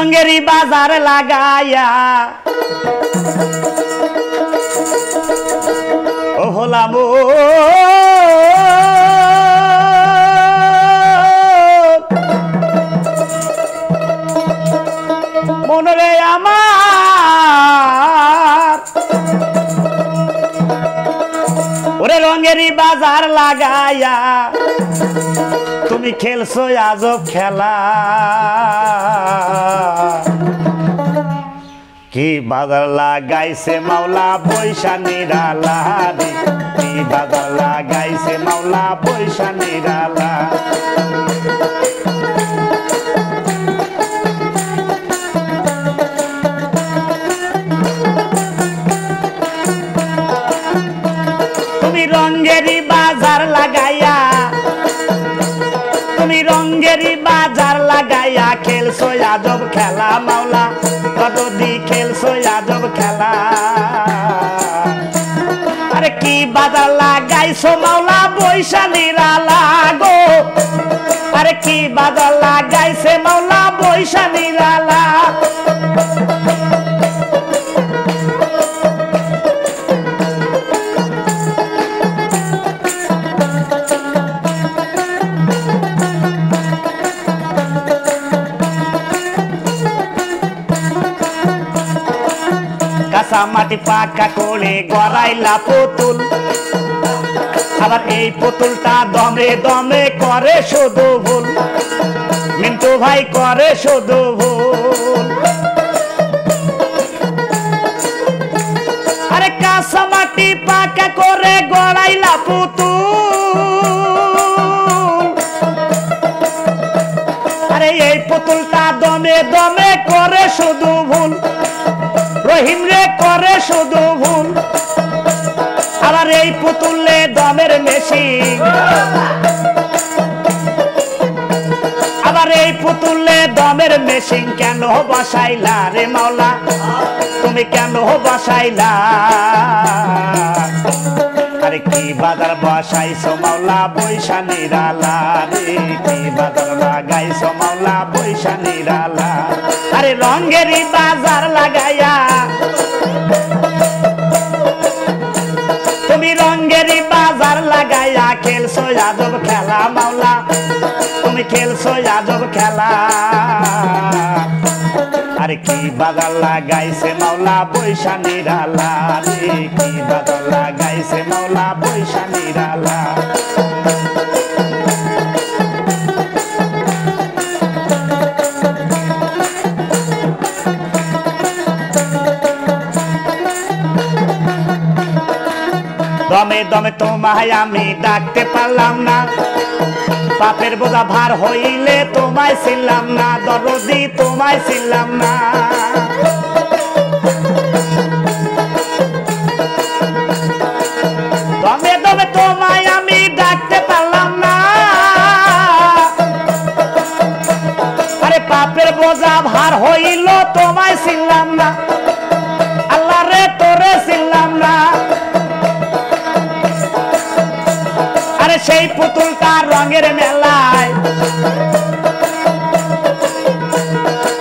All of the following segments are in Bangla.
রঙেরই বাজার লাগাইয়া ও হলাম মনরে আমার ওরে রঙেরই বাজার লাগাইয়া তুমি খেলছো আজব খেলা কি বাজার লাগাইছে মাওলা পয়সা নিরালা কি বাজার লাগাইছে মাওলা পয়সা নিরালা তুমি রঙেরই বাজার লাগাইয়া তুমি রঙেরই বাজার লাগাইয়া খেলছো আজব খেলা মাওলা কতদি খেলছো আজব খেলা আরে কি বাজার লাগাইছো মাওলা পয়সা নিরালা গো আরে কি বাজার লাগাইছে মাওলা পয়সা নিরালা কাঁচা মাটি পাকা করে গড়াইলা পুতুল আবার এই পুতুলটা দমে দমে করে শুধু ভুল মিন্টু ভাই করে শুধু ভুল আরে কাঁচা মাটি পাকা করে গড়াইলা পুতুল আরে এই পুতুলটা দমে দমে করে শুধু ভুল রহিম রে করে শুধু ভুল আবার এই পুতুলে দমের মেশিন আবার এই পুতুলে দমের মেশিন কেন বসাইলা রে মাওলা তুমি কেন বসাইলা আরে কি বাজার বসাইছো মাওলা পয়সা নিরালা রে কি বাজার লাগাইছো মাওলা পয়সা নিরালা আরে রঙেরই বাজার লাগাইয়া তুমি রঙেরই বাজার লাগাইয়া খেলছো আজব খেলা মাওলা তুমি খেলছো আজব খেলা আরে কি বাজার লাগাইছে মাওলা পয়সা নিরালা রে কি বাজার লাগাইছে মাওলা পয়সা নিরালা দমে দমে তোমায় আমি ডাকতে পারলাম না পাপের বোঝা ভার হইলে তোমায় ছিলাম না দরদি তোমায় ছিলাম না দমে দমে তোমায় আমি ডাকতে পারলাম না আরে পাপের বোঝা ভার হইল তোমায় ছিলাম না আল্লাহ রে তোরে ছিলাম না সেই পুতুলটা রঙের মেলায়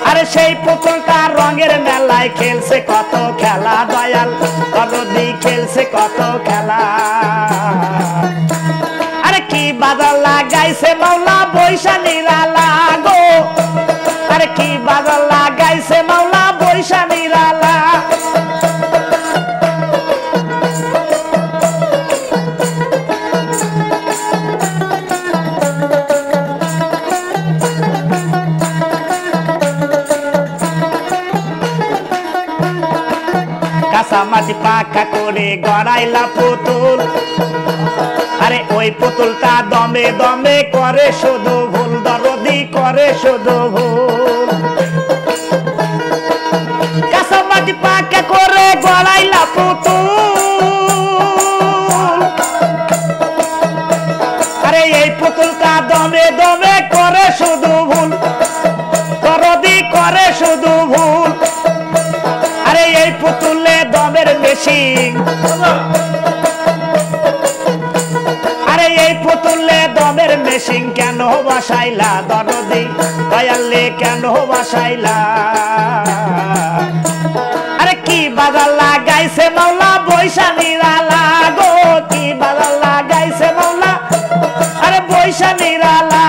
আরে সেই পুতুলটা রঙের মেলায় খেলছে কত খেলা দয়াল দরদি খেলছে কত খেলা আরে কি বাজার লাগাইছে মাওলা পয়সা নিরালা গো আরে কি বাজার লাগাইছে মাওলা পয়সা নিরালা কাঁচা মাটি পাকা করে গড়াইলা পুতুল আরে ওই পুতুলটা দমে দমে করে শুধু ভুল দরদি করে শুধু ভুল কাঁচা মাটি পাকা করে গড়াইলা পুতুল আরে এই পুতুলটা দমে দমে করে শুধু ভুল দরদি করে শুধু ভুল আরে এই পুতুলে দমের মেশিন আরে এই পুতুলে দমের মেশিন কেন বসাইলা দরদি দয়ালে কেন বসাইলা আরে কি বাজার লাগাইছে মাওলা বৈশা নিরালা গো কি বাজার লাগাইছে মাওলা আরে বৈশা নিরালা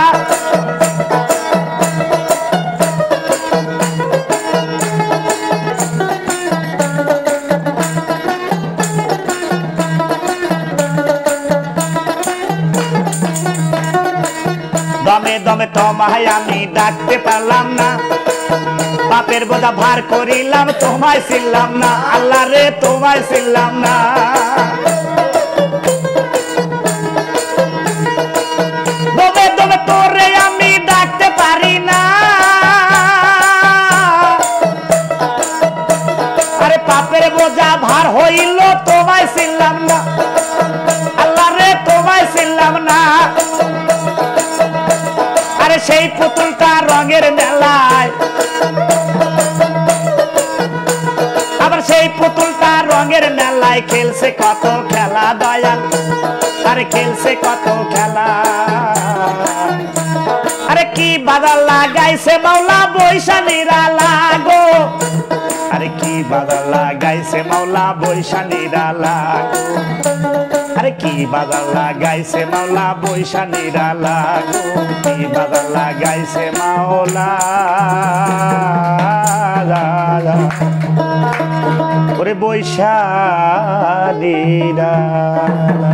দমে দমে তোমায় আমি ডাকতে পারলাম না বাপের বোঝা ভার করিলাম তোমায় ছিলাম না আল্লাহ রে তোমায় ছিলাম না দমে দমে তোরে আমি ডাকতে পারি না আরে পাপের বোঝা ভার হইল তোমায় ছিলাম না আল্লাহ রে তোমায় ছিলাম না আরে সেই পুতুলটা রঙের মেলায় আবার সেই পুতুলটা রঙের মেলায় খেলছে কত খেলা দয়াল আরে খেলছে কত খেলা আরে কি বাজার লাগাইছে মাওলা বৈশা নিরালা গো আরে কি বাজার লাগাইছে মাওলা বৈশা নিরালা আরে কি বাজার লাগাইছে মাওলা বৈশা নিরালা কি বাজার লাগাইছে মাওলা ওরে বৈশা নিরালা